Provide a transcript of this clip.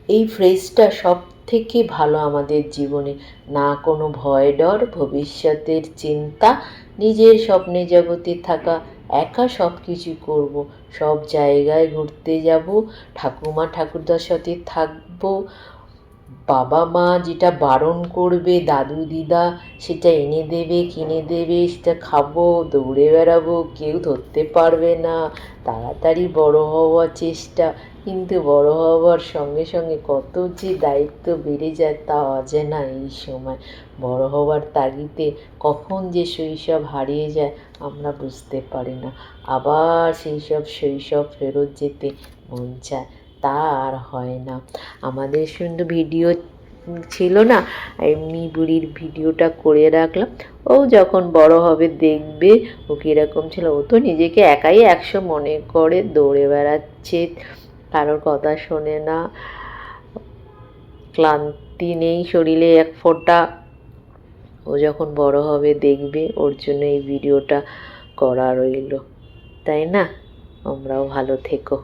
এই ফ্রেজটা সব থেকে ভালো আমাদের জীবনে। না কোনো ভয় ডর, ভবিষ্যতের চিন্তা, নিজের স্বপ্নে জগতে থাকা, একা সব কিছু করব, সব জায়গায় ঘুরতে যাব, ঠাকুমা ঠাকুরদার সাথে থাকবো, বাবা মা যেটা বারণ করবে, দাদু দিদা সেটা এনে দেবে, কিনে দেবে, সেটা খাবো, দৌড়ে বেড়াবো, কেউ ধরতে পারবে না, তাড়াতাড়ি বড় হওয়ার চেষ্টা। কিন্তু বড় হওয়ার সঙ্গে সঙ্গে কত যে দায়িত্ব বেড়ে যায় তা অজানা এই সময়। বড় হওয়ার তাগিদে কখন যে শৈশব হারিয়ে যায় আমরা বুঝতে পারি না। আবার সেই সব শৈশব ফেরত যেতে মন চায়, তা আর হয় না। আমাদের সুন্দর ভিডিও ছিল না, এমনি বুড়ির ভিডিওটা করে রাখলাম। ও যখন বড় হবে দেখবে ও কীরকম ছিল। ও তো নিজেকে একাই 100 মনে করে দৌড়ে বেড়াচ্ছে, কারোর কথা শোনে না, ক্লান্তি নেই শরীরে এক ফোঁটা। ও যখন বড় হবে দেখবে, ওর জন্য এই ভিডিওটা করা রইল, তাই না? তোমরাও ভালো থেকো।